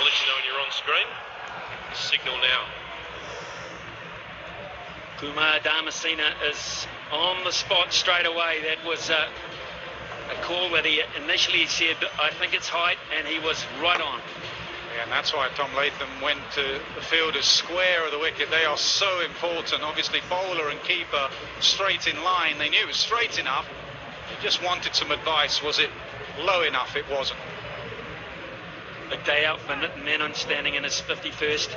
let you know when you're on screen. Signal now. Kumar Dharmasena is on the spot straight away. That was a call that he initially said, I think it's height, and he was right on. Yeah, and that's why Tom Latham went to the field as square of the wicket. They are so important. Obviously, bowler and keeper straight in line. They knew it was straight enough. They just wanted some advice. Was it low enough? It wasn't. Big day out for Menon, standing in his 51st.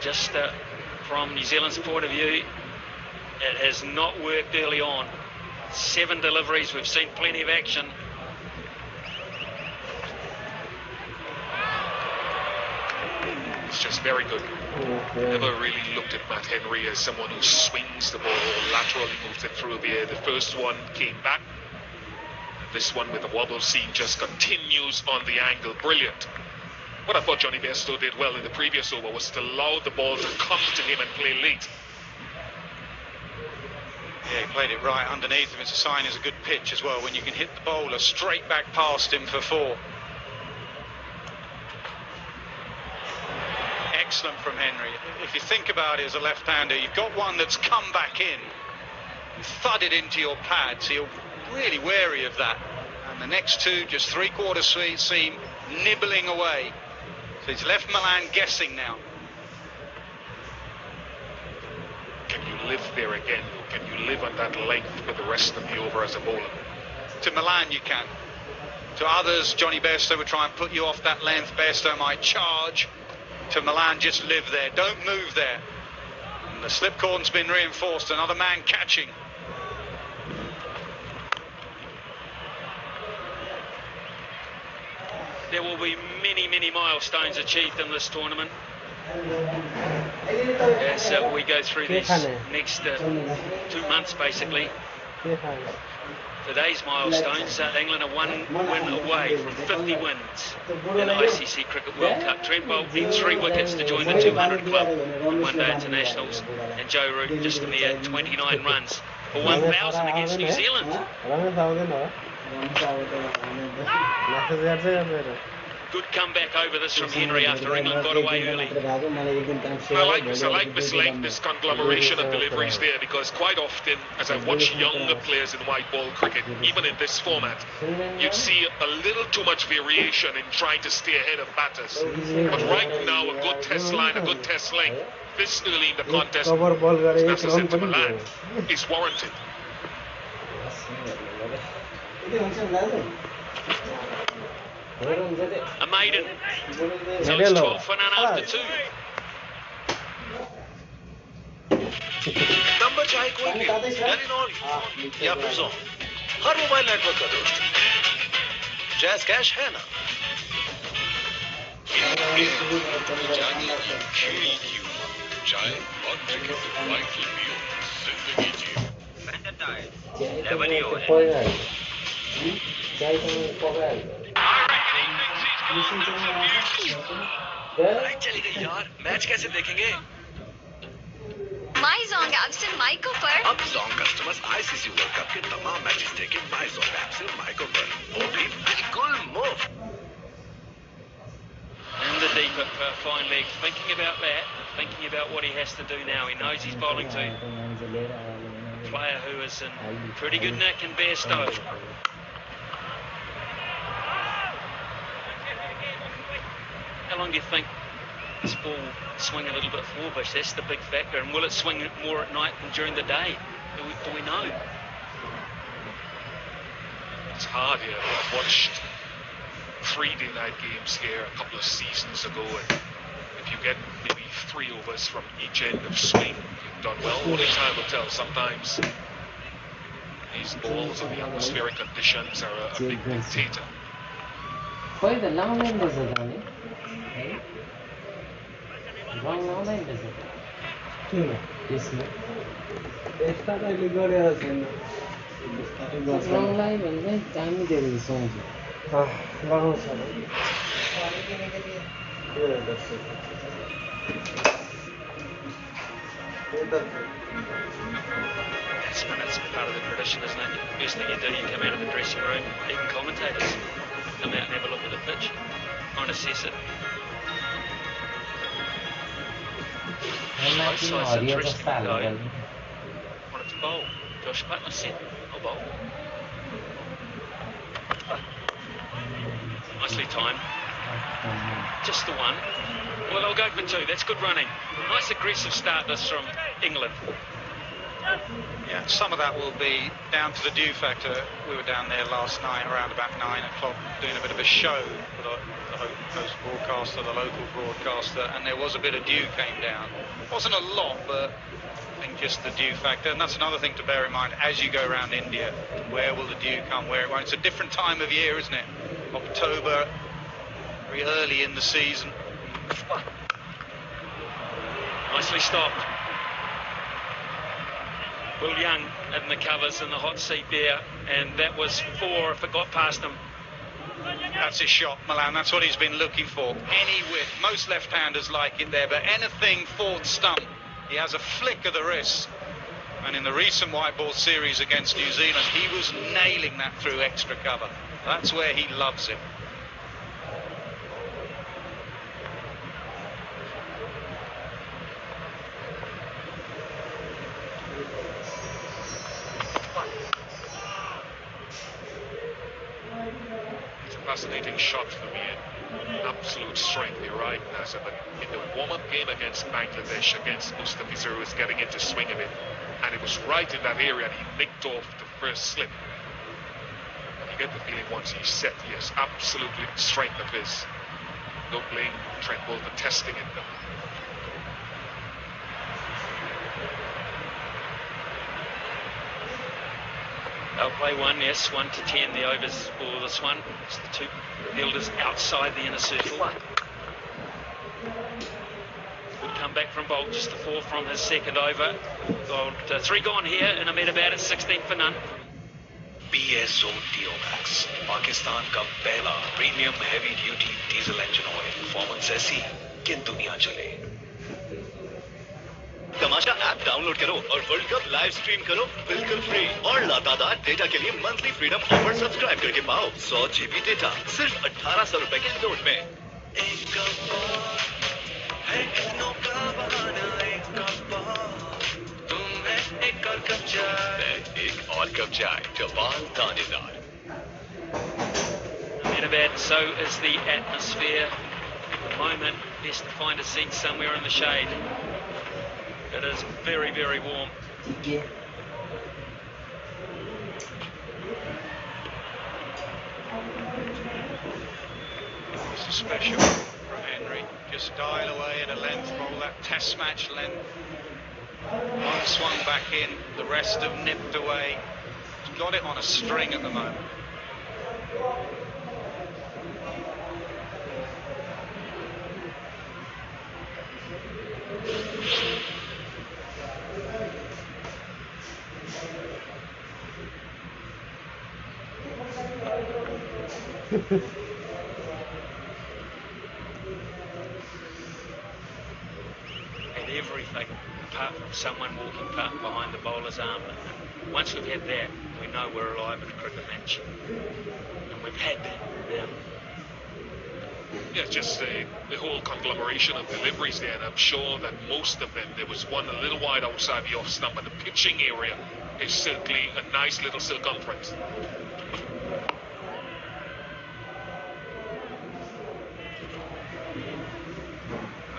Just from New Zealand's point of view, it has not worked early on. 7 deliveries, we've seen plenty of action. It's just very good. Never really looked at Matt Henry as someone who swings the ball laterally, moves it through the air. The first one came back. This one with the wobble seam just continues on the angle. Brilliant. What I thought Johnny Bairstow did well in the previous over was to allow the ball to come to him and play late. Yeah, he played it right underneath him. It's a sign it's a good pitch as well, when you can hit the bowler straight back past him for 4. Excellent from Henry. If you think about it as a left-hander, you've got one that's come back in, you thud it into your pad, so you're really wary of that. And the next 2, just 3/4 seam, nibbling away. So he's left Malan guessing now. Can you live there again? Can you live on that length for the rest of the over as a bowler? To Malan you can. To others, Johnny Bairstow would try and put you off that length. Bairstow might charge. To Malan, just live there. Don't move there. And the slip cordon's been reinforced. Another man catching. There will be many, many milestones achieved in this tournament as we go through these next 2 months, basically. Today's milestones, England are 1 win away from 50 wins in the ICC Cricket World Cup. Trent Boult needs 3 wickets to join the 200 club in one-day internationals, and Joe Root just a mere 29 runs for 1,000 against New Zealand. Good comeback over this from Henry after England got away early. I like this length, this conglomeration of deliveries there, because quite often, as I watch younger players in white ball cricket, even in this format, you'd see a little too much variation in trying to stay ahead of batters. But right now, a good test line, a good test length, this early in the contest, especially to Malan, is warranted. A maiden, so it's 12 for none after 2. Number चाहे कोई भी Telenor या फिर zone, हर mobile network का दोस्त jazz cash है ना। जानी खीरी क्यों चाय और क्रिकेट वाइफ लियो जिंदगी जी लेवलियो चली गई यार, मैच कैसे देखेंगे? MyZong ऐप से माइको पर अब Zong customers ICC world cup के तमाम मैचेस देखें MyZong ऐप से माइको पर, वो भी बिल्कुल मुफ्त। In the deep at fine leg, thinking about that, thinking about what he has to do now. He knows he's bowling to a player who is in pretty good nick in Bairstow. How long do you think this ball swing a little bit forwardish? That's the big factor. And will it swing more at night than during the day? Do we know? It's hard here. I've watched 3 day-night games here a couple of seasons ago, and if you get maybe 3 overs from each end of swing, you've done well. Only time will tell. Sometimes these balls and the atmospheric conditions are a big dictator. Why the long line does it, Danny? Long line does it? Yes, no. Long line and then time there is song. Long song. Yeah, that's it. That's part of the tradition, isn't it? First thing you do, you come out of the dressing room, even commentators come out and have a look at the pitch. to assess it. Wala Both natin yung sides audio interesting sa though. talaga. Wanted to bowl. Josh Butler said, I'll bowl. Nicely timed. Just the one. Well, I'll go for two. That's good running. Nice aggressive start this from England. Yeah, some of that will be down to the dew factor. We were down there last night around about 9 o'clock doing a bit of a show for the host broadcaster, the local broadcaster, and there was a bit of dew came down. It wasn't a lot, but I think just the dew factor. And that's another thing to bear in mind as you go around India. Where will the dew come, where it won't? It's a different time of year, isn't it? October, very early in the season. Nicely stopped. Will Young in the covers in the hot seat there, and that was 4 if it got past him. That's his shot, Malan. That's what he's been looking for. Any width. Most left-handers like it there, but anything fourth stump, he has a flick of the wrist. And in the recent white ball series against New Zealand, he was nailing that through extra cover. That's where he loves it. Fascinating shot for me. Absolute strength, you're right, Nazar. But in the warm-up game against Bangladesh, against Mustafizur, who was getting into swing of it, and it was right in that area, and he nicked off the first slip. You get the feeling once he's set, yes, absolutely strength of his. No blame Trent Boult testing it though. They'll play one, yes, 1 to 10 the overs for this one. It's the two fielders outside the inner circle. Good comeback from Boult, just the 4 from his second over. Got 3 gone here in Ahmedabad at 16 for none. PSO Max, Pakistan का पहला premium heavy duty diesel engine oil, performance ऐसी कि दुनिया चले। तमाशा app download करो और world cup live stream करो बिल्कुल फ्री और लगातार डेटा के लिए मंथली फ्रीडम ऑफर सब्सक्राइब करके पाओ 100 GB डेटा सिर्फ 1800 रुपए के नोट में। एक और कप चाय जवान दानेदार। Ahmedabad, so is the atmosphere. At the moment, best to find a seat somewhere in the shade. It is very, very warm. Yeah. It's a special from Henry. Just dial away at a length ball, that test match length. One swung back in, the rest have nipped away. He's got it on a string at the moment. And everything apart from someone walking behind the bowler's arm. And once we've had that, we know we're alive in a cricket match. And we've had that now. Yeah, just the whole conglomeration of deliveries there, and I'm sure that most of them, there was one a little wide outside the off stump, but the pitching area is certainly a nice little circumference.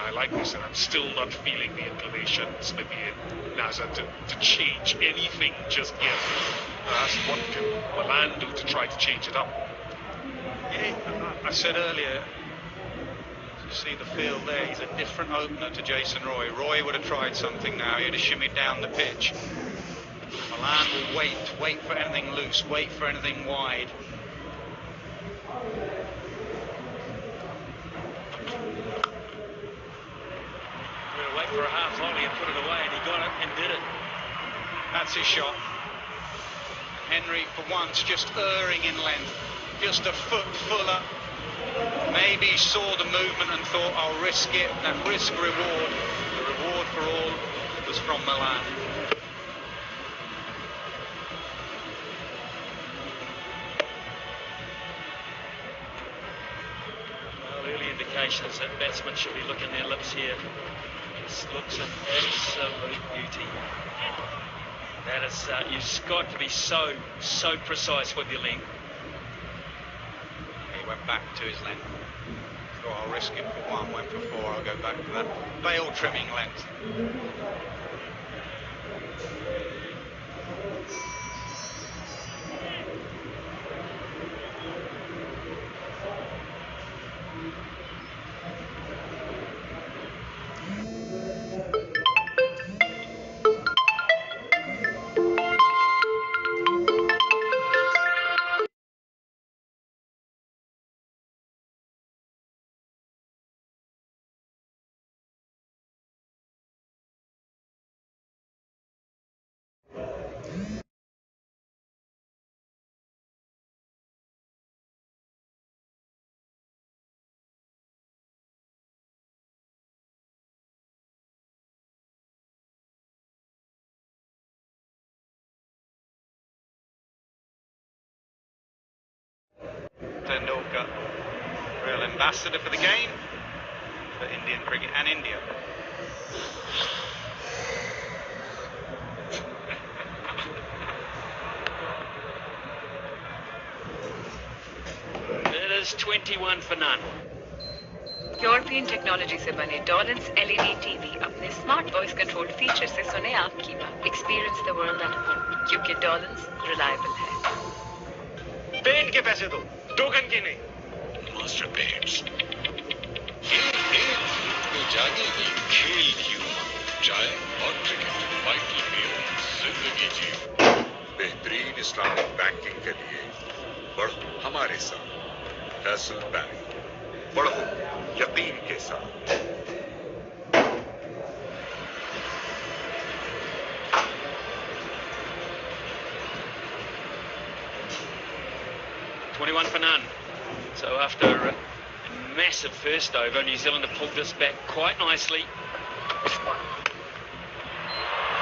I like this, and I'm still not feeling the inclinations, maybe in Nazar, to change anything just yet. Ask what can Malan do to try to change it up. Yeah, I said earlier, you see the field there, he's a different opener to Jason Roy. Roy would have tried something now, he'd have shimmied down the pitch. Malan will wait for anything loose, wait for anything wide. Wait for a half volley and put it away, and he got it and did it. That's his shot. Henry, for once, just erring in length, just a foot fuller. Maybe saw the movement and thought, I'll risk it. That risk reward, the reward for all was from Malan. Well, early indications that batsmen should be licking their lips here. This looks an absolute beauty. That is, you've got to be so precise with your length. He went back to his length. Thought I'll risk it for one, went for four, I'll go back to that bail trimming length. Tendulkar, real ambassador for the game, for Indian cricket and India. It is 21 for none. European technology से बने डॉलन्स LED TV अपने smart voice control feature से सुने आपकी बात. Experience the world at home, क्योंकि डॉलन्स reliable है. Paint के पैसे दो, टोकन के नहीं. मास्टर पेंट्स में जागेगी खेल की उमंग. चाय और क्रिकेट वाइटल मील जिंदगी जी. बेहतरीन इस्लामिक बैंकिंग के लिए बढ़ो हमारे साथ. फैसल बैंक, बढ़ो यकीन के साथ. 21 for none. So after a massive first over, New Zealand have pulled this back quite nicely.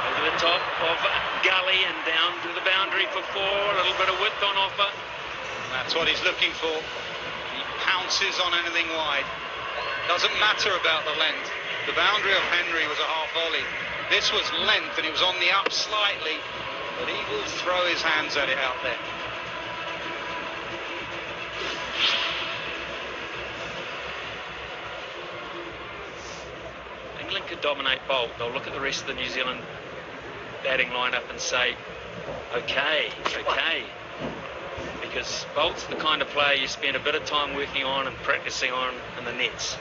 Over the top of Gully and down to the boundary for four. A little bit of width on offer. That's what he's looking for. He pounces on anything wide. Doesn't matter about the length. The boundary of Henry was a half volley. This was length and it was on the up slightly, but he will throw his hands at it out there. England could dominate Bolt. They'll look at the rest of the New Zealand batting lineup and say, okay. Because Bolt's the kind of player you spend a bit of time working on and practicing on in the nets.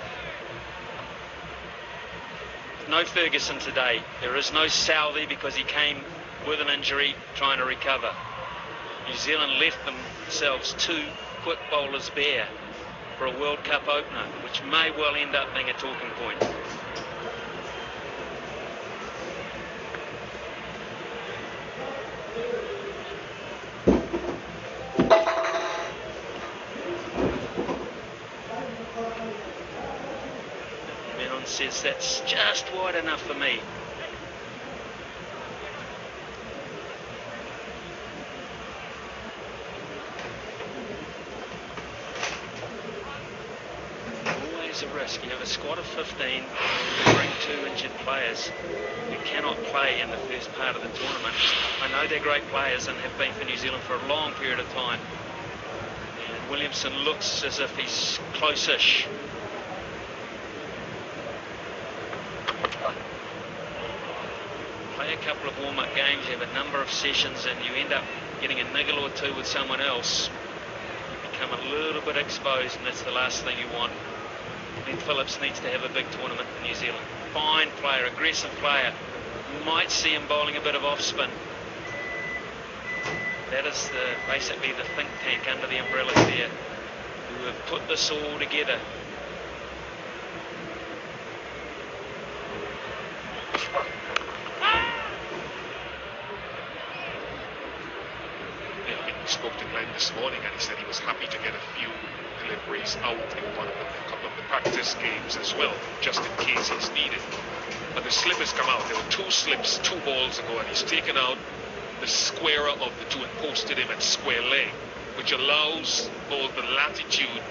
No Ferguson today. There is no Southey because he came with an injury trying to recover. New Zealand left themselves two quick bowlers bare for a World Cup opener, which may well end up being a talking point. Menon says that's just wide enough for me. Always a risk. You have a squad of 15, you bring two injured players who cannot play in the first part of the tournament. I know they're great players and have been for New Zealand for a long period of time. And Williamson looks as if he's close-ish. Play a couple of warm-up games, you have a number of sessions and you end up getting a niggle or two with someone else. You become a little bit exposed and that's the last thing you want. Glenn Phillips needs to have a big tournament for New Zealand. Fine player, aggressive player. You might see him bowling a bit of off-spin. That is basically the think tank under the umbrellas there who have put this all together. Spoke to Glenn this morning and he said he was happy to get a few deliveries out in a couple of the practice games as well, just in case he's needed. But the slip has come out. There were two slips 2 balls ago and he's taken out the squarer of the two and posted him at square leg, which allows both the latitude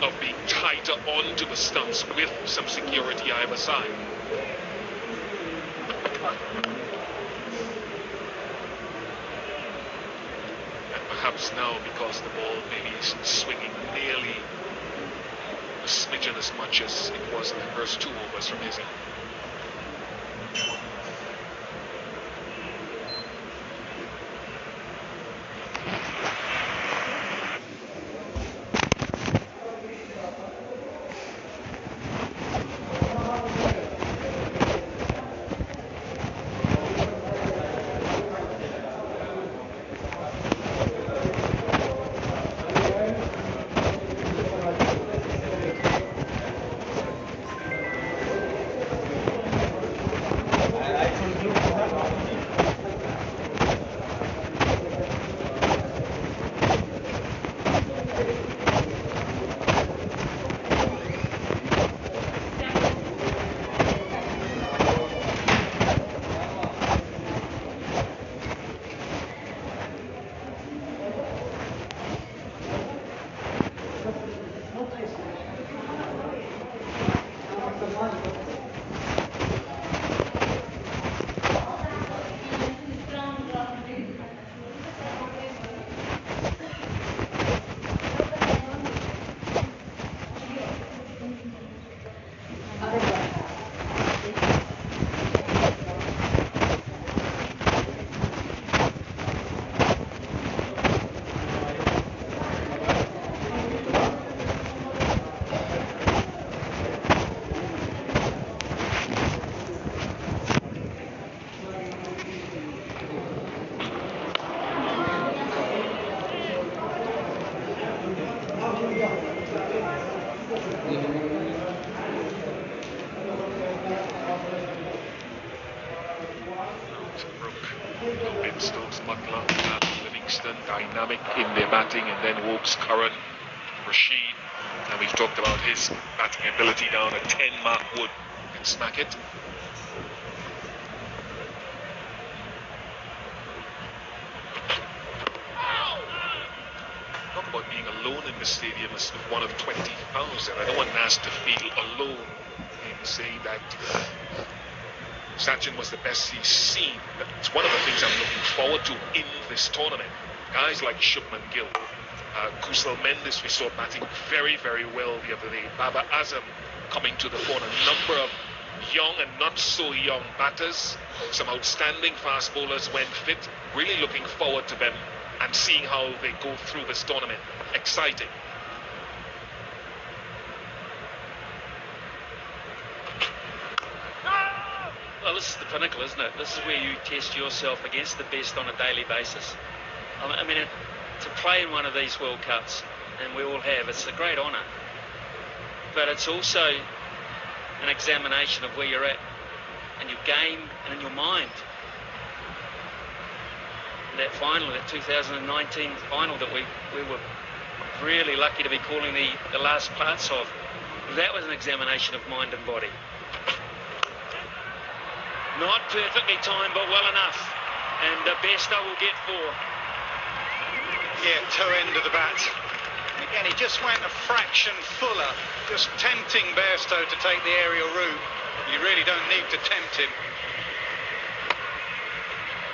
of being tighter onto the stumps with some security either side. And perhaps now, because the ball maybe isn't swinging nearly a smidgen as much as it was in the first 2 overs from Izzy. Stokes, Butler, Livingston, dynamic in their batting, and then Woakes, Curran, Rashid, and we've talked about his batting ability down at 10. Mark Wood can smack it. Talk about being alone in the stadium as one of 20,000. I don't want Nas to feel alone in saying that Sachin was the best he's seen. It's one of the things I'm looking forward to in this tournament. Guys like Shubman Gill, Kusal Mendes, we saw batting very, very well the other day. Baba Azam coming to the fore. A number of young and not so young batters, some outstanding fast bowlers when fit. Really looking forward to them and seeing how they go through this tournament. Exciting. Well, this is the pinnacle, isn't it? This is where you test yourself against the best on a daily basis. I mean, to play in one of these World Cups, and we all have, it's a great honour. But it's also an examination of where you're at in your game and in your mind. That final, that 2019 final that we were really lucky to be calling the last parts of, that was an examination of mind and body. Not perfectly timed, but well enough. And Bairstow will get 4. Yeah, toe end of the bat. Again, he just went a fraction fuller, just tempting Bairstow to take the aerial route. You really don't need to tempt him.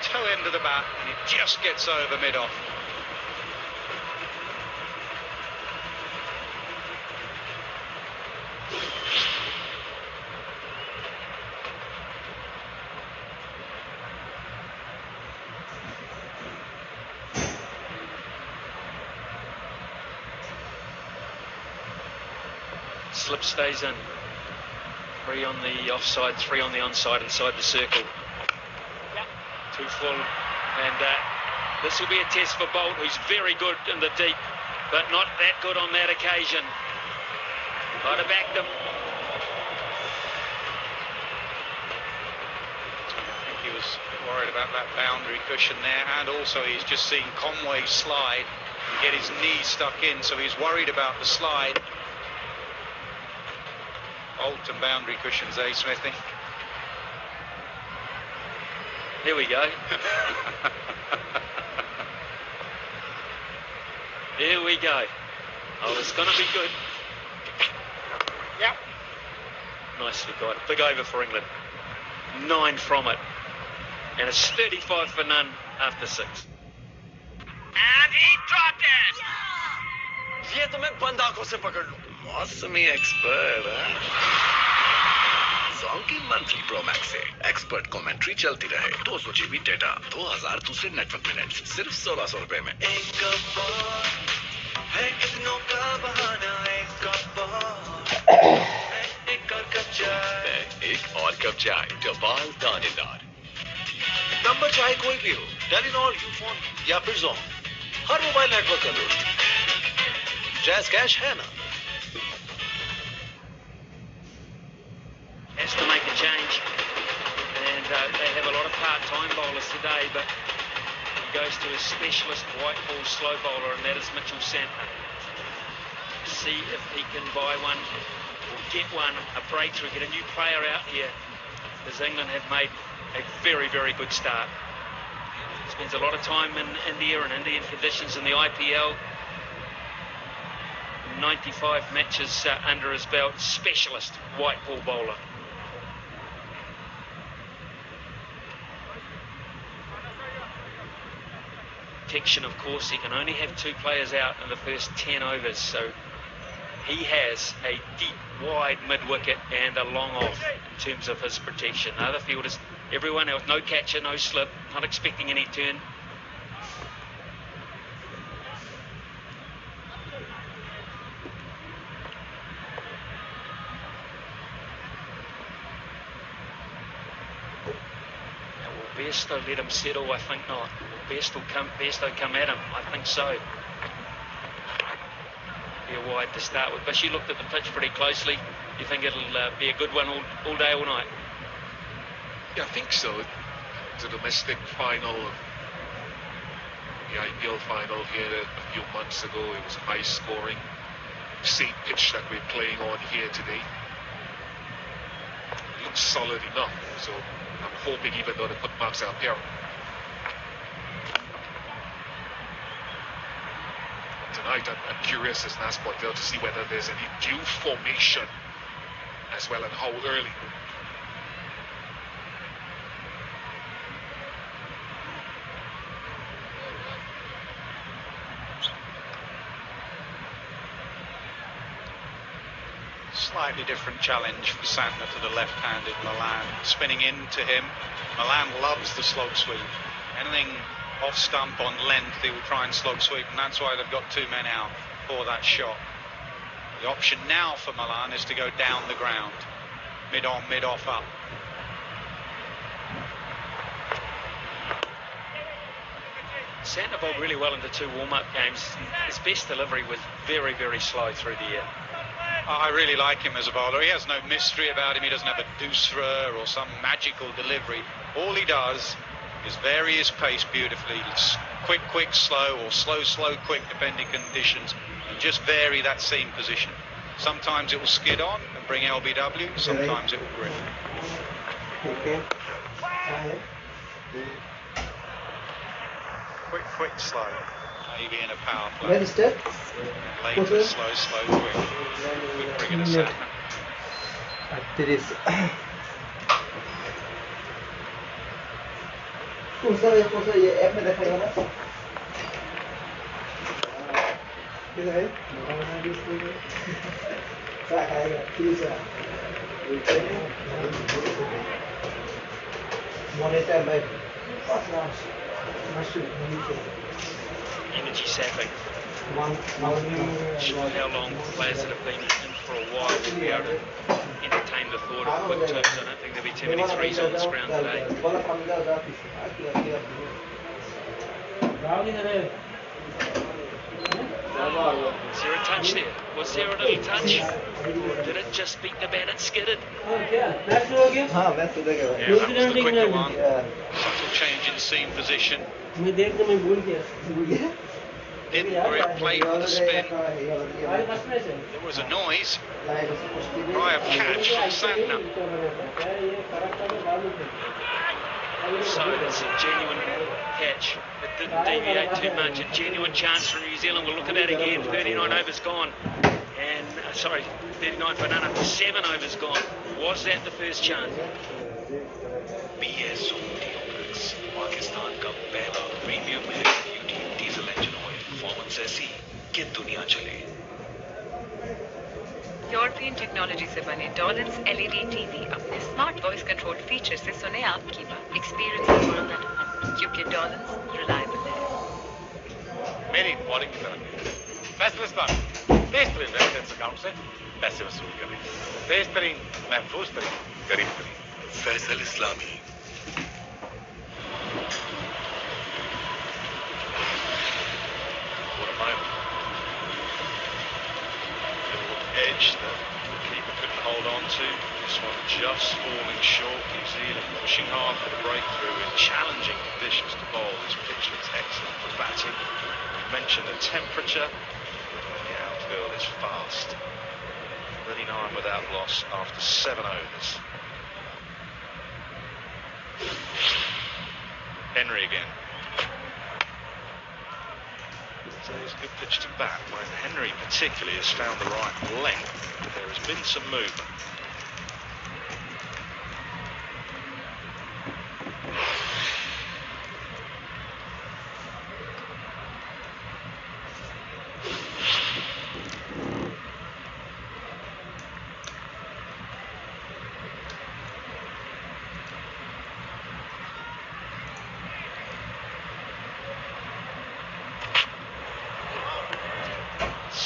Toe end of the bat, and it just gets over mid-off. Slip stays in. 3 on the offside, 3 on the onside inside the circle. 2 full. And this will be a test for Bolt, who's very good in the deep, but not that good on that occasion. Might have backed him. I think he was worried about that boundary cushion there, and also he's just seen Conway slide and get his knee stuck in, so he's worried about the slide. Bolt and boundary cushions, eh, Smithy? Here we go. Here we go. Oh, it's going to be good. Nicely got. Big over for England. 9 from it. And it's 35 for none after 6. And he dropped it! ये तो मैं बंद आंखों से पकड़ लूं। मौसमी expert Zonky monthly pro max से एक्सपर्ट कमेंट्री चलती रहे 200 GB डेटा 2000 दूसरे नेटवर्क मिनट्स सिर्फ 1600 रुपए में एक कप है कितनों का बहाना एक कप एक और कप चाय डबाल दानेदार नंबर चाहे कोई भी हो टेलीनॉर यूफोन या फिर जोन हर मोबाइल नेटवर्क का दोस्त जैस कैश है ना Has to make a change, and they have a lot of part-time bowlers today, but he goes to a specialist white ball slow bowler, and that is Mitchell Santner. See if he can buy one or get one, a breakthrough, get a new player out here, as England have made a very, very good start. Spends a lot of time in India and Indian conditions in the IPL. 95 matches under his belt, specialist white ball bowler. Protection, of course, he can only have 2 players out in the first 10 overs, so he has a deep, wide mid-wicket and a long off in terms of his protection. The other fielders, everyone else, no catcher, no slip, not expecting any turn. Bairstow let him settle? I think not. Bairstow come at him? I think so. Be a wide to start with. But she looked at the pitch pretty closely. You think it'll be a good one all day, all night? Yeah, I think so. The domestic final, the IPL final here a few months ago, it was high scoring. Same pitch that we're playing on here today. It looks solid enough. So I'm hoping, even though the footmarks are apparent. Tonight, I'm curious as Nas Pointel to see whether there's any due formation as well and how early. Slightly different challenge for Santner to the left-handed Malan. Spinning into him. Malan loves the slog sweep. Anything off stump on length, he will try and slog sweep, and that's why they've got 2 men out for that shot. The option now for Malan is to go down the ground. Mid-on, mid-off up. Santner bowled really well in the 2 warm-up games. His best delivery was very, very slow through the air. I really like him as a bowler. He has no mystery about him. He doesn't have a doosra or some magical delivery. All he does is vary his pace beautifully. It's quick, quick, slow, or slow, slow, quick, depending conditions, and just vary that seam position. Sometimes it will skid on and bring LBW, sometimes it will grip. Quick, quick, slow. Maybe in a power play. Register. Later, slow, slow, quick. Quick bringing a Santner. Actriz. Cosa ये app में दिखाएगा ना? किधर है? क्या खाएगा? Please monitor by Energy sapping. Sure how long players that have been in for a while will be able to entertain the thought of quick turns. I don't think there'll be too many threes on this ground today. Is there a touch there? Was there a little touch? Or did it just beat the bat and skidded? Yeah, that was the quicker one. Subtle change in seam position. Didn't grip, played with a spin. There was a noise. Try of catch from Santner. So it's a genuine catch. It didn't deviate too much. A genuine chance for New Zealand. We'll look at that again. 39 overs gone. And, 39 for none. 7 overs gone. Was that the first chance? BS Optics, Pakistan का पहला premium heavy duty diesel engine oil, performance ऐसी कि दुनिया चले। European technology से बने डॉलन्स LED TV अपने smart voice control feature से सुने आपकी बात। Experience the world at home, क्योंकि डॉलन्स रिलायबल है। मेरी बॉलिंग की तरफ फैसल इस्लामी बेहतरीन रेफरेंस अकाउंट से पैसे वसूल करें, बेहतरीन, महफूज तरीन, करीब तरीन। फैसल इस्लामी। What a moment. Edge that the keeper couldn't hold on to. This one just falling short. New Zealand pushing hard for the breakthrough in challenging conditions to bowl. This pitch looks excellent for batting. We mentioned the temperature. The outfield is fast. 39 without loss after 7 overs. Henry again. So it's a good pitch to bat when Henry particularly has found the right length. There has been some movement.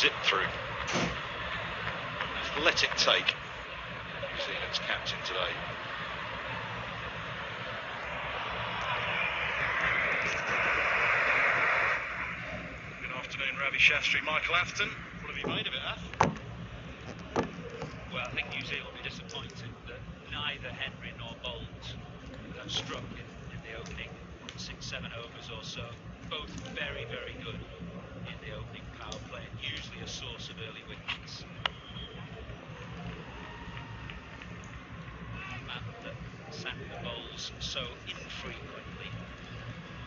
Zip through. Athletic take. New Zealand's captain today. Good afternoon, Ravi Shastri. Michael Afton. What have you made of it, Af? Well, I think New Zealand will be disappointed that neither Henry nor Bolt have struck in the opening 6-7 overs or so. Both very, very good in the opening power play, and usually a source of early wickets. A man that sacked the bowls so infrequently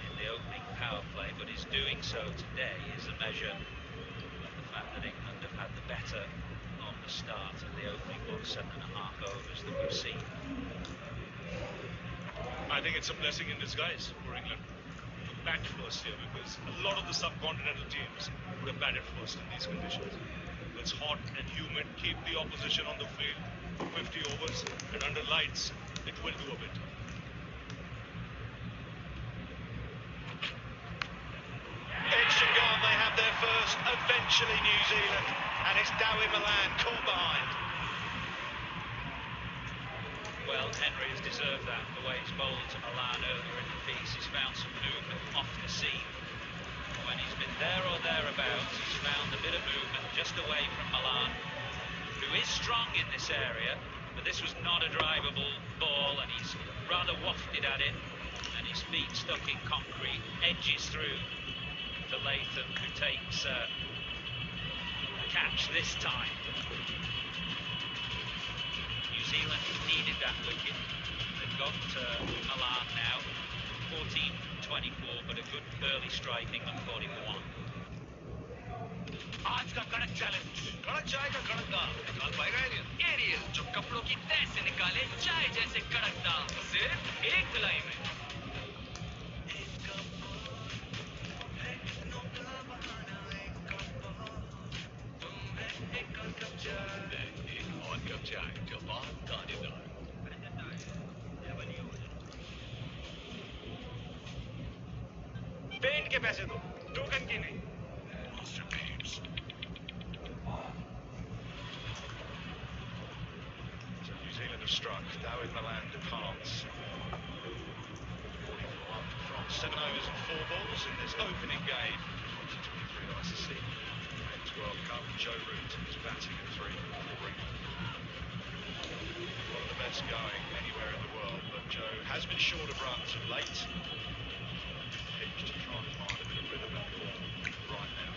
in the opening power play, but is doing so today is a measure of the fact that England have had the better of the start of the opening 7.5 overs that we've seen. I think it's a blessing in disguise for England to bat first here, because a lot of the subcontinental teams would have batted first in these conditions. It's hot and humid, keep the opposition on the field for 50 overs, and under lights, it will do a bit. Edge and gone, they have their first, eventually New Zealand, and it's Dawi Malan caught behind. Well, Henry has deserved that, the way he's bowled to Malan earlier in the piece. He's found some movement off the seam. When he's been there or thereabouts, he's found a bit of movement just away from Malan, who is strong in this area, but this was not a drivable ball, and he's rather wafted at it, and his feet stuck in concrete, edges through to Latham, who takes a catch this time. New Zealand needed that wicket. They've got Malan now, 14-24, but a good early strike, England 41. आज का कड़क challenge, कड़क चाय का कड़क दाम, निकाल पाएगा एरियल जो कपड़ों की तह से निकाले चाय जैसे कड़क दाम, सिर्फ एक धुलाई में। पेंट के पैसे दो, टोकन की नहीं। So New Zealand have struck. Dawi Malan departs. 44 from 7 overs and 4 balls in this opening game. 2023 ICC Men's World Cup. Joe Root is batting at 3 for England. One of the best going anywhere in the world, but Joe has been short of runs of late. Pitch to try and find a bit of rhythm and form right now.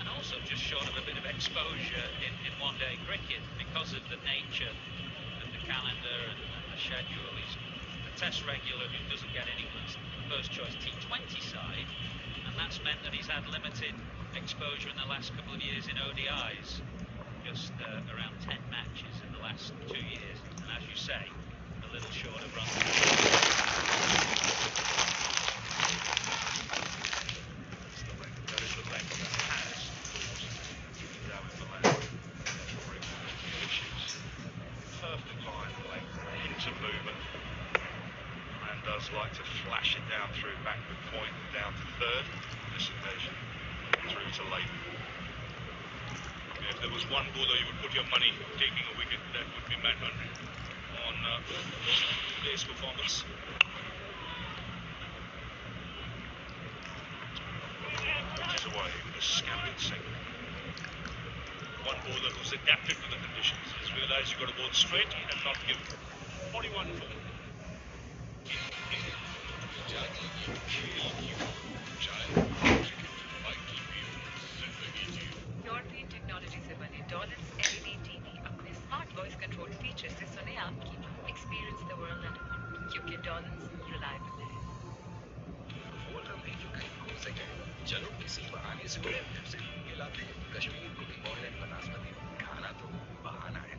And also just short of a bit of exposure in one-day cricket because of the nature of the calendar and the schedule. He's Test regular who doesn't get England's first choice T20 side, and that's meant that he's had limited exposure in the last couple of years in ODIs, just around 10 matches in the last 2 years, and as you say, a little short of runs. There is the length that has down in the left. Perfect line of length, a hint of movement, and does like to flash it down through backward point and down to third on this occasion, through to late. If there was one bowler you would put your money taking a wicket, that would be Matt Henry on today's performance. Which is away with a scamping single. One bowler who's adapted to the conditions. He's realized you've got to bowl straight and not give 41 for. European technology से बने Dollins LED TV अपने smart voice control feature से सुने आपकी बात. Experience the world at home. क्योंकि Dollins reliable है. बोल रहा हूँ जो कहीं हो सके चलो किसी बहाने से फिर से ये लाते हैं कश्मीर को भी ऑनलाइन बनास्पति खाना तो बहाना है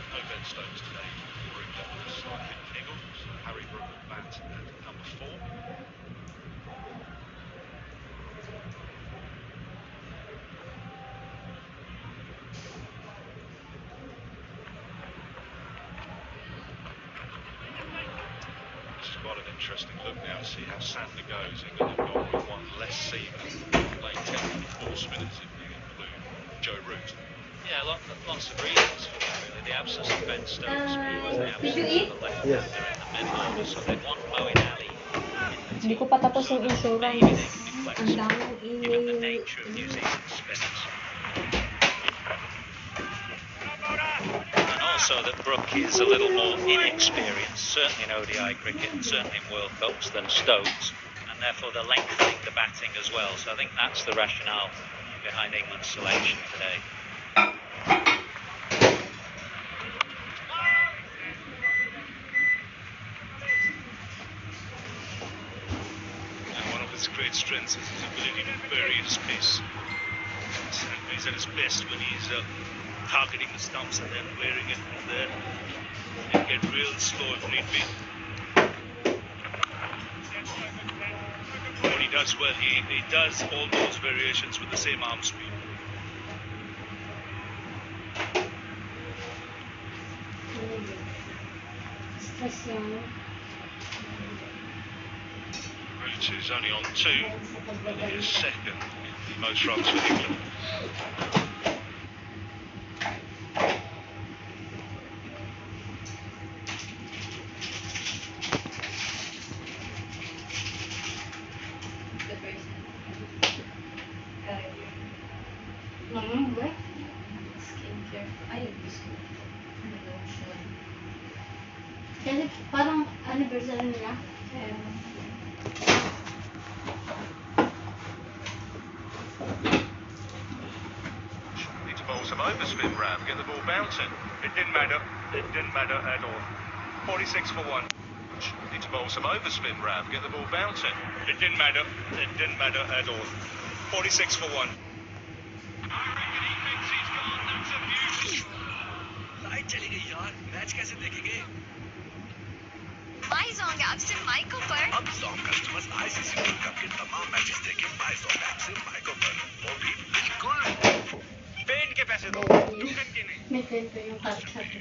No Ben Stokes today. Root level is slightly niggled, so Harry Brook will bat at number 4. This is quite an interesting look now to see how Sandler goes. England have gone with one less seamer, playing 10 full spinners if you include Joe Root. Yeah, lots of reasons for that, really. The absence of Ben Stokes means the absence of the left-hander in the middle order, so they want Moeen Ali in the Hindi ko pa tapos yung insurance. Ang daming given the nature of New Zealand spinners. And also that Brook is a little more inexperienced, certainly in ODI cricket and certainly in World Cups, than Stokes, and therefore they're lengthening the batting as well. So I think that's the rationale behind England's selection today. One of his great strengths is his ability to bury his pace. And he's at his best when he's targeting the stumps and then wearing it from there. And get real slow if need be. What he does well, he does all those variations with the same arm speed. Root is only on 2, and he is second in most runs for England. Kasi parang anniversary nila. Need to bowl some overspin, Ram, get the ball bouncing. It didn't matter. It didn't matter at all. 46 for 1. Need to bowl some overspin, Ram, get the ball bouncing. It didn't matter. It didn't matter at all. 46 for 1. Light चली गई यार, match कैसे देखेंगे? माइज़ोंग app से micro पर अब dzong customers ICC world cup के तमाम मैचेस देखें माइज़ोंग ऐप से माइको पर, वो भी बिल्कुल पेन के पैसे दो, टोकन के नहीं। May friend ko yung kare-kare.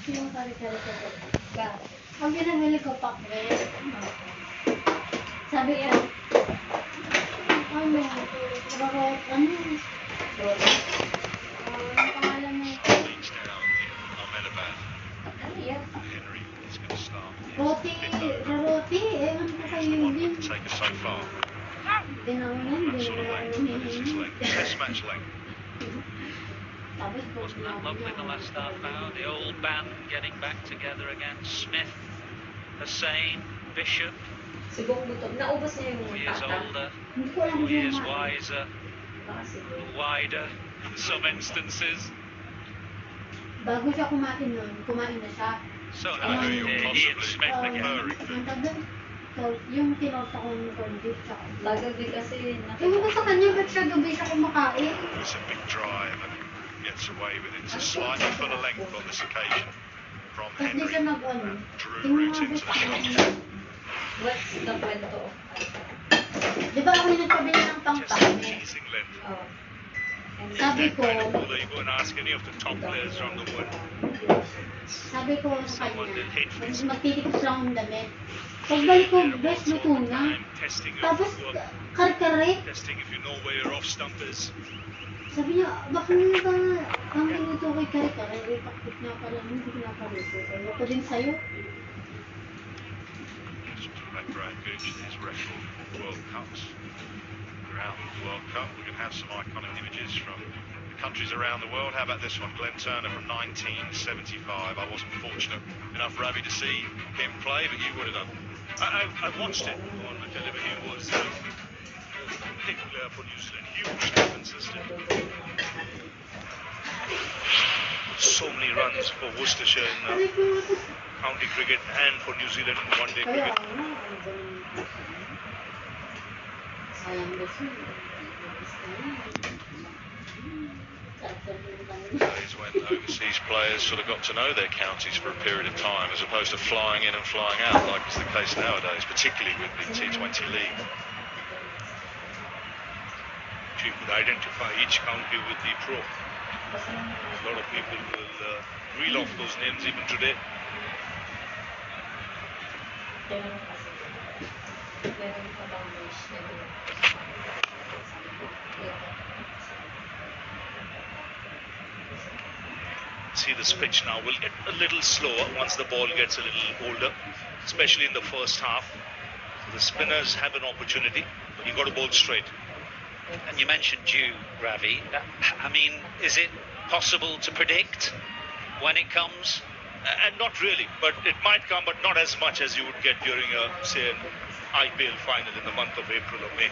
Yung kare-kare ko. Ang ginamili ko pa sabi ko, ano pangalan mo? Henry is going to start. Roti, ewan ko kayo yun. Take us so far. Test match length. Wasn't that lovely in the last half hour? The old band getting back together again. Smith Hussein, Bishop, Sigong gutom. Naubos niya yung 4 years tata. older, Hindi ko alam 4 kung years ano. wiser, Baka siguro. wider in some instances. Bago siya kumain nun, kumain na siya. So Ian Smith again. Yung tinorta ko ng corned beef siya. Lagabi kasi. Ewan ko sa kanya, ba't siya gabi siya kumakain? It's a big drive and gets away with it. It's a slightly fuller length on this occasion from Tapos di Henry. siya nag-ano. Drew route into the shot. What's the kwento? Di ba ako yung nagpabili ng pangpangit? Teasing length. Sabi ko, Although you go and ask any of the top players around the world. sabi ko sa kanya, magtitikas lang ng damit. Pagbalik ko, best luto na. Tapos, kare-kare. Testing if you know where your off stump is. Sabi niya, baka nung ba ang minuto kay kare-kare, ay pakit na pala, hindi ko napaluto. Ayoko din sa'yo. Brad Gooch, his record World Cups. Throughout the World Cup, we can have some iconic images from the countries around the world. How about this one? Glenn Turner from 1975. I wasn't fortunate enough, Ravi, to see him play, but you would have done. I watched it on the television. He was a big player for New Zealand, huge differences. So many runs for Worcestershire in county cricket and for New Zealand in one-day cricket. Days when overseas players sort of got to know their counties for a period of time, as opposed to flying in and flying out, like is the case nowadays, particularly with the T20 League. You could identify each county with the pro. A lot of people will reel off those names even today. See, this pitch now will get a little slower once the ball gets a little older, especially in the first half. The spinners have an opportunity, but you've got to bowl straight. And you mentioned Dew, Ravi. I mean, is it possible to predict when it comes? And not really, but it might come, but not as much as you would get during say, an IPL final in the month of April or May.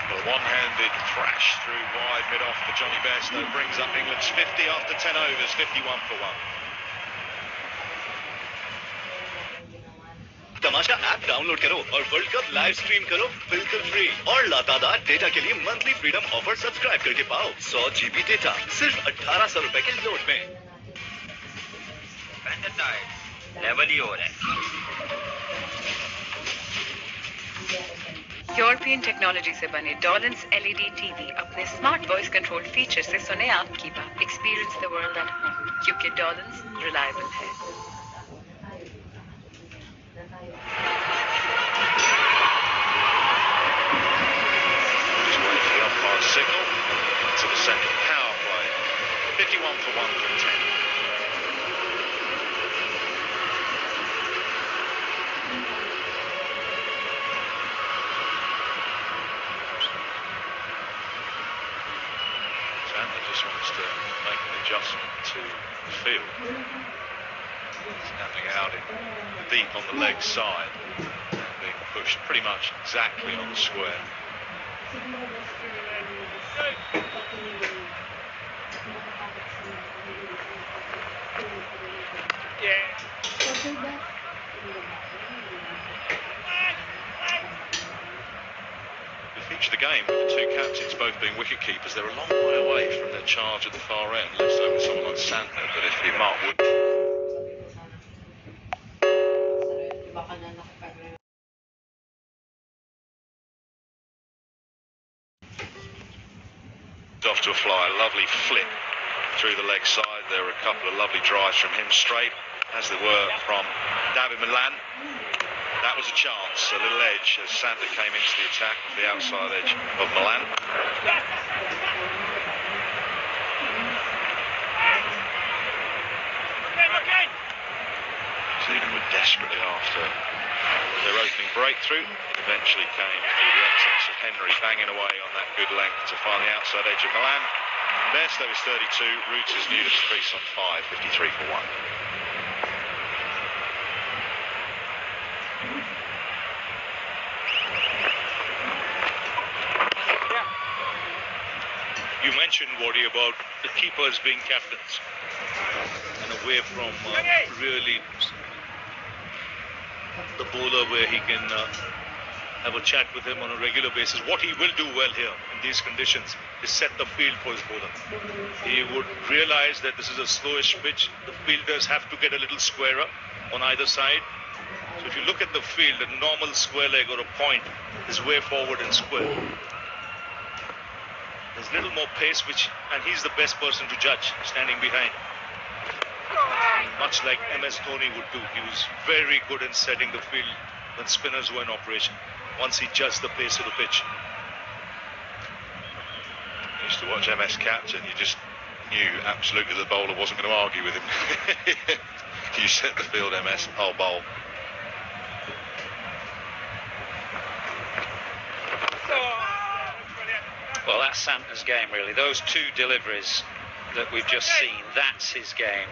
Well, a one-handed thrash through wide mid-off for Johnny Bairstow brings up England's 50 after 10 overs, 51 for 1. Tamasha app download करो और world cup live stream करो बिल्कुल free और लातादार data के लिए monthly freedom offer subscribe करके पाओ 100 GB data सिर्फ 1800 रुपए के लोड में। लेवल ही हो रहा है। यूरोपियन टेक्नोलॉजी से बने डॉलेंस LED TV अपने स्मार्ट वॉइस कंट्रोल फीचर से सुने आपकी बात। Experience the world at home क्योंकि डॉलेंस रिलायबल है। Signal to the second power play. 51 for 1 from 10. Sandler just wants to make an adjustment to the field. Snapping out in deep on the leg side and being pushed pretty much exactly on the square. The feature of the game with the two captains both being wicket keepers, they're a long way away from their charge at the far end. Less so with someone like Santner, but if you Mark Wood. Off to a fly, a lovely flick through the leg side. There were a couple of lovely drives from him straight, as there were from David Milan. That was a chance, a little edge as Santner came into the attack off the outside edge of Milan. New Zealand were desperately after their opening breakthrough. It eventually came through the excellence of Henry, banging away on that good length to find the outside edge of Milan. Bairstow is 32, Root is new to the crease on 5, 53 for 1. You mentioned, Waddy, about the keepers being captains and away from really the bowler where he can have a chat with him on a regular basis. What he will do well here in these conditions is set the field for his bowler. He would realize that this is a slowish pitch. The fielders have to get a little squarer on either side. So if you look at the field, a normal square leg or a point is way forward and square. There's little more pace, and he's the best person to judge, standing behind. Much like MS Dhoni would do. He was very good in setting the field when spinners were in operation, once he judged the pace of the pitch. I used to watch MS captain, you just knew absolutely the bowler wasn't going to argue with him. You set the field, MS, I'll bowl. Well, that's Santner's game, really. Those two deliveries that we've just seen, that's his game.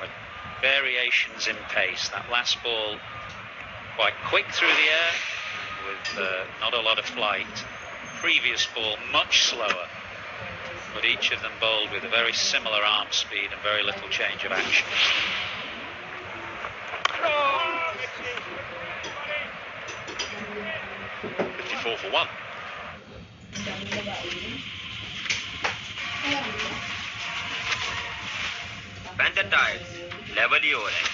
Variations in pace. That last ball quite quick through the air with not a lot of flight. Previous ball much slower, but each of them bowled with a very similar arm speed and very little change of action. $54 for 1. Panther tiles, level ही हो रहे हैं.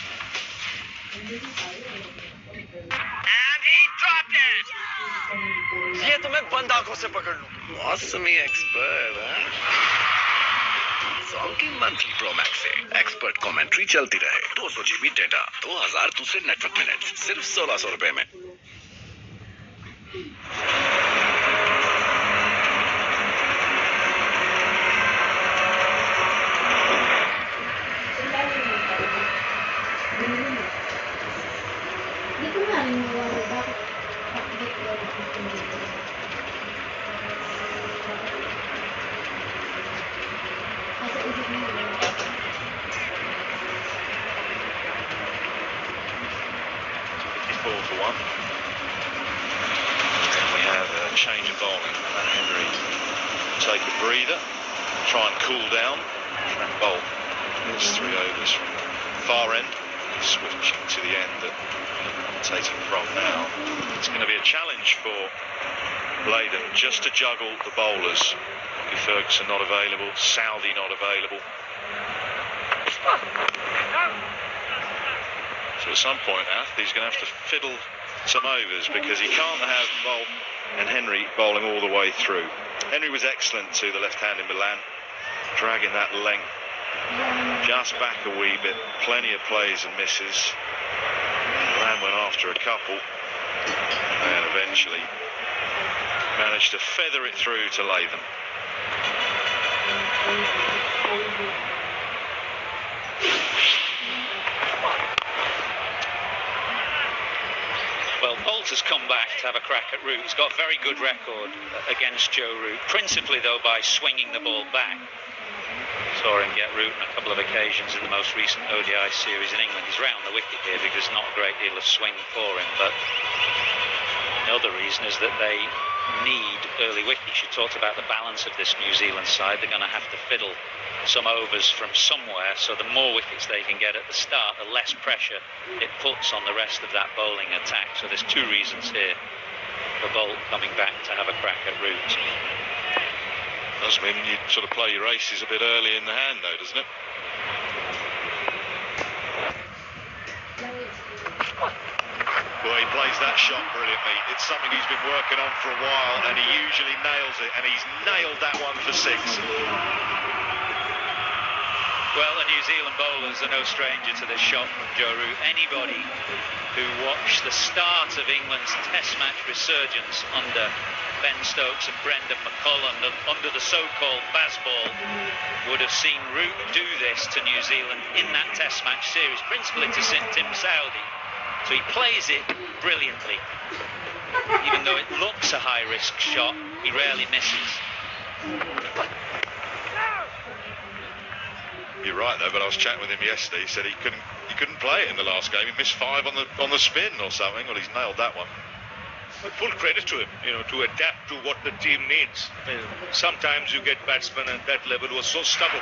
And he dropped it. ये तो मैं बंद आंखों से पकड़ लूं. मौसमी एक्सपर्ट, हाँ? Song की मंथली प्रो मैक्स से एक्सपर्ट कमेंट्री चलती रहे. 200 GB डेटा, 2000 दूसरे नेटवर्क मिनट्स, सिर्फ 1600 रुपए में. Change of bowling. Matt Henry take a breather, try and cool down, and bowl. It's 3 overs from the far end, switching to the end that I'm taking from now. It's going to be a challenge for Bladen just to juggle the bowlers. Ferguson not available, Southey not available. So at some point, he's going to have to fiddle some overs because he can't have Bolt and Henry bowling all the way through. Henry was excellent to the left hand in Milan, dragging that length just back a wee bit. Plenty of plays and misses. Milan went after a couple and eventually managed to feather it through to Latham. Well, Bolt has come back to have a crack at Root. He's got a very good record against Joe Root, principally though by swinging the ball back. Saw him get Root on a couple of occasions in the most recent ODI series in England. He's round the wicket here because not a great deal of swing for him, but another reason is that they need early wickets. You talked about the balance of this New Zealand side. They're going to have to fiddle some overs from somewhere, so the more wickets they can get at the start, the less pressure it puts on the rest of that bowling attack. So there's two reasons here for Bolt coming back to have a crack at Root. Does mean you sort of play your aces a bit early in the hand though, doesn't it? Well, he plays that shot brilliantly. It's something he's been working on for a while, and he usually nails it, and he's nailed that one for 6. Well, the New Zealand bowlers are no stranger to this shot from Joe Root. Anybody who watched the start of England's Test match resurgence under Ben Stokes and Brendan McCullum, under the so-called Bazball, would have seen Root do this to New Zealand in that Test match series, principally to Tim Southey. So he plays it brilliantly. Even though it looks a high-risk shot, he rarely misses. You're right though, but I was chatting with him yesterday. He said he couldn't play it in the last game. He missed 5 on the spin or something. Well, he's nailed that one. full credit to him, to adapt to what the team needs. Sometimes you get batsmen at that level who are so stubborn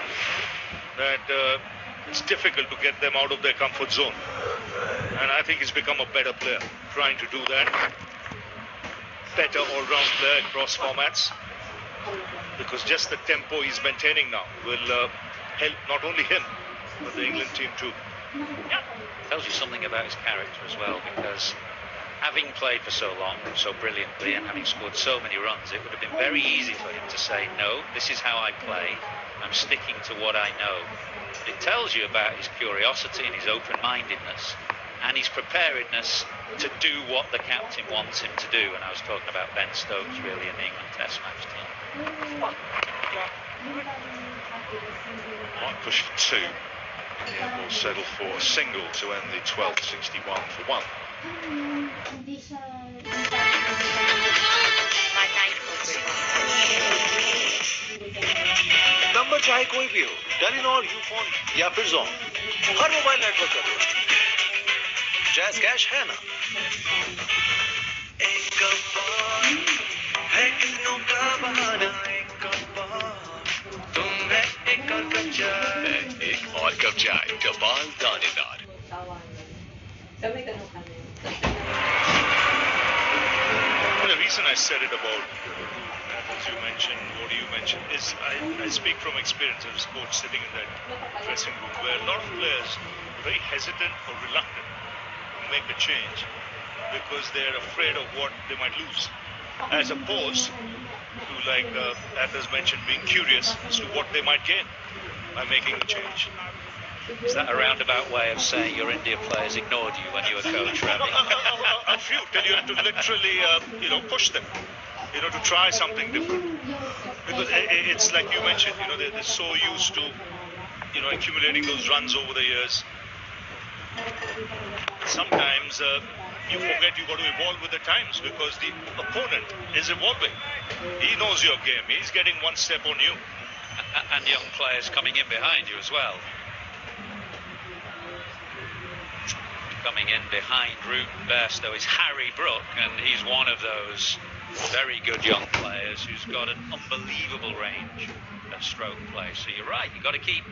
that it's difficult to get them out of their comfort zone. And I think he's become a better player, trying to do that. Better all-round player across formats. Because just the tempo he's maintaining now will help not only him, but the England team too. Tells you something about his character as well, because having played for so long, so brilliantly, and having scored so many runs, it would have been very easy for him to say, no, this is how I play, I'm sticking to what I know. But it tells you about his curiosity and his open-mindedness, and his preparedness to do what the captain wants him to do. And I was talking about Ben Stokes, really, in the England Test match team. Might push for two. Yeah, will settle for a single to end the 12th 61 for one. Number चाहे कोई भी हो, Telenor, Ufone या फिर zone, हर mobile network का दोस्त jazz cash है ना। एक और कप चाय, टपाल दानेदार। The reason I said it about, as you mentioned, what you mentioned, is I speak from experience as a coach sitting in that dressing room where a lot of players are very hesitant or reluctant to make a change because they're afraid of what they might lose, as opposed to, like Athers mentioned, being curious as to what they might gain by making a change. Is that a roundabout way of saying your India players ignored you when you were coach, Ravi? A few, till you have to literally, push them, to try something different. Because it's like you mentioned, they're so used to, accumulating those runs over the years. Sometimes you forget you've got to evolve with the times because the opponent is evolving. He knows your game. He's getting one step on you. And young players coming in behind you as well. Coming in behind Ruben Bairstow is Harry Brook, and he's one of those very good young players who's got an unbelievable range of stroke play. So you're right, you've got to keep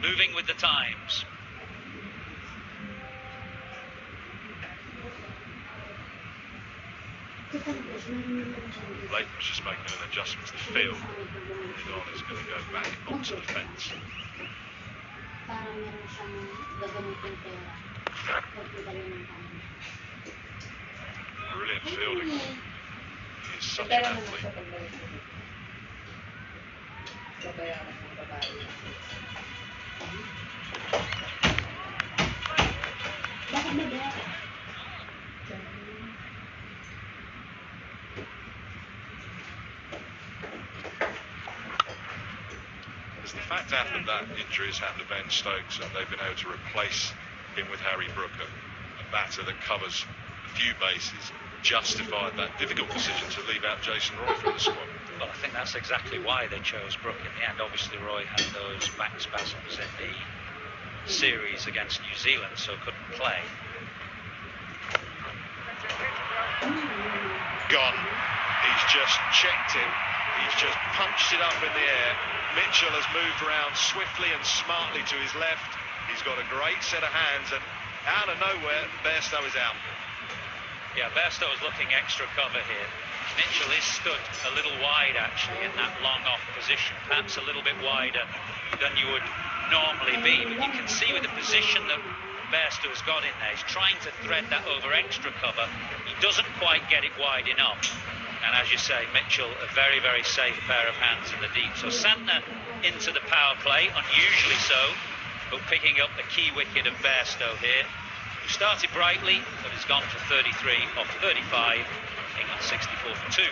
moving with the times. Leighton's just making an adjustment to the field. Don is going to go back onto the fence. Brilliant fielding. He's such an athlete. It's the fact that injury has happened to Ben Stokes and they've been able to replace him with Harry Brook, a batter that covers a few bases, justified that difficult decision to leave out Jason Roy from the squad. Well, I think that's exactly why they chose Brook in the end. Obviously, Roy had those back spasms in the series against New Zealand, so couldn't play. Gone. He's just checked him. He's just punched it up in the air. Mitchell has moved around swiftly and smartly to his left. He's got a great set of hands, and out of nowhere, Bairstow is out. Yeah, Bairstow is looking extra cover here. Mitchell is stood a little wide, actually, in that long off position, perhaps a little bit wider than you would normally be. But you can see with the position that Bairstow has got in there, he's trying to thread that over extra cover. He doesn't quite get it wide enough. And as you say, Mitchell, a very, very safe pair of hands in the deep. So Santner into the power play, unusually so, but picking up the key wicket of Bairstow here, who started brightly, but has gone for 33 off 35. England 64 for 2.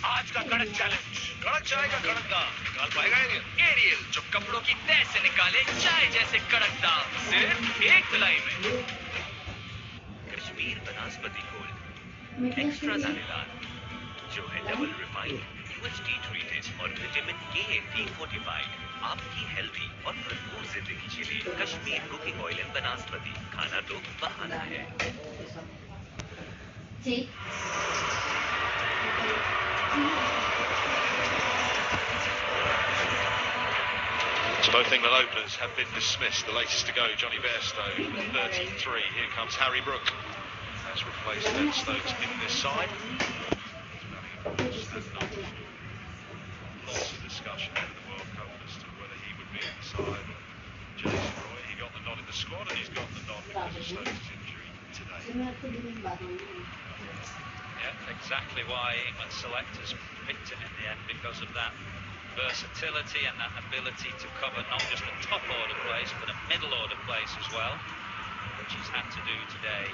आज का कड़क challenge, कड़क चाय का कड़क दाम, निकाल पाएगा एरियल जो कपड़ों की तह से निकाले चाय जैसे कड़क दाम, सिर्फ एक धुलाई में। कश्मीर बनास्पति गोल्ड, एक्स्ट्रा दानेदार, जो है डबल रिफाइंड, UHT treated और विटामिन KFE fortified, आपकी हेल्दी और भरपूर जिंदगी के लिए कश्मीर कुकिंग ऑयल एंड बनास्पति, खाना तो बहाना है। See? So both England openers have been dismissed. The latest to go, Johnny Bairstow, 33. Here comes Harry Brook. Has replaced Ben Stokes in this side. Lots of discussion in the World Cup as to whether he would be in the side. Jason Roy, he got the nod in the squad and he's got the nod because of Stokes' injury today. Yeah, exactly why England selectors picked him in the end, because of that versatility and that ability to cover not just a top order place but a middle order place as well, which he's had to do today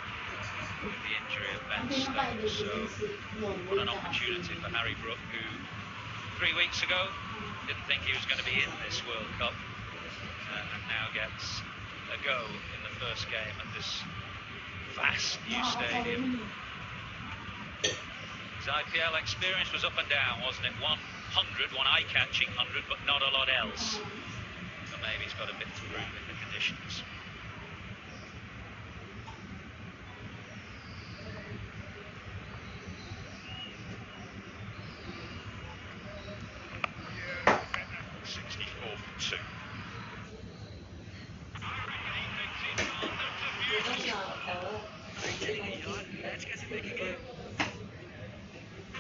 with the injury of Ben Stokes. So what an opportunity for Harry Brook, who 3 weeks ago didn't think he was going to be in this World Cup, and now gets a go in the first game at this vast new stadium. His IPL experience was up and down, wasn't it? 100, one eye-catching 100, but not a lot else. So maybe he's got a bit to prove in the conditions.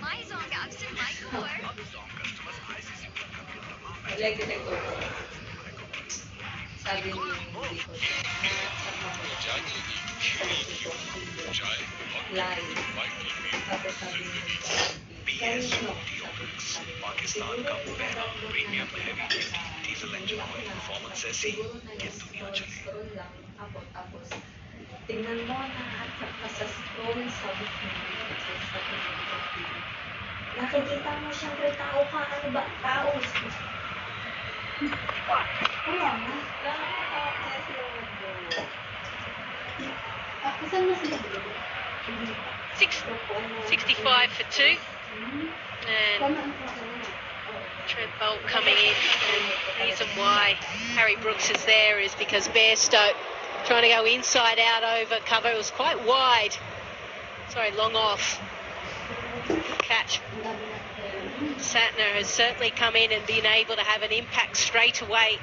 My song apps in Michael Work. Pakistan का पहला premium heavy duty diesel engine oil performance ऐसी कि दुनिया चले. Tingnan mo na at sa scroll sa nakikita mo siyempre tao ka, ano ba? Tao. Kaya nga. Saan na sila? 65 for 2. And Trent Boult coming in. And the reason why Harry Brooks is there is because Bairstow trying to go inside out over cover. It was quite wide. Sorry, long off. Catch. Santner has certainly come in and been able to have an impact straight away.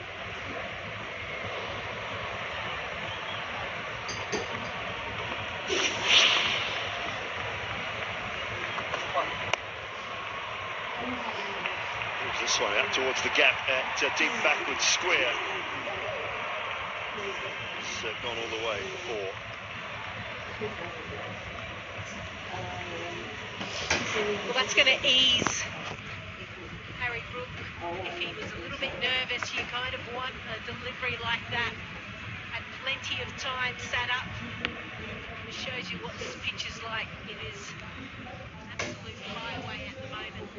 Moves this one out towards the gap at deep backward square. It's gone all the way before. Well, that's going to ease Harry Brook. If he was a little bit nervous, you kind of want a delivery like that. Had plenty of time sat up. It shows you what this pitch is like. It is absolute highway at the moment.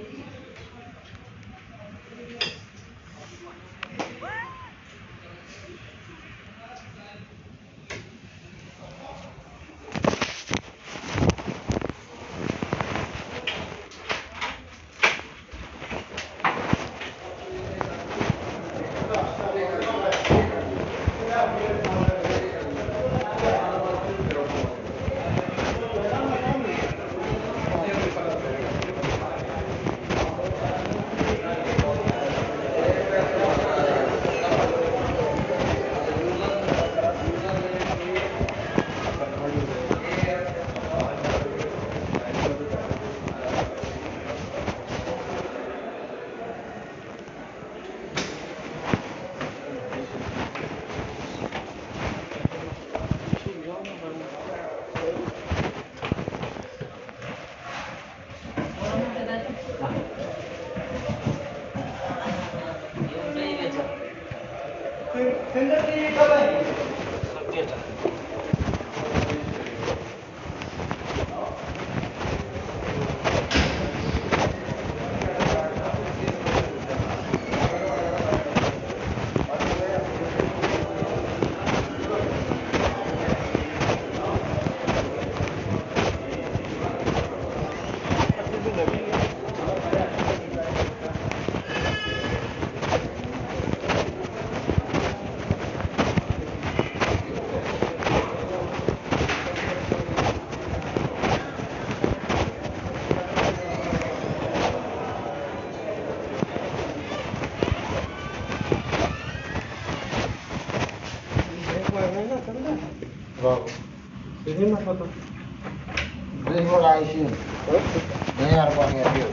bago. Sige na pa to. Dahil wala isin. Dahil harap ang yapyo.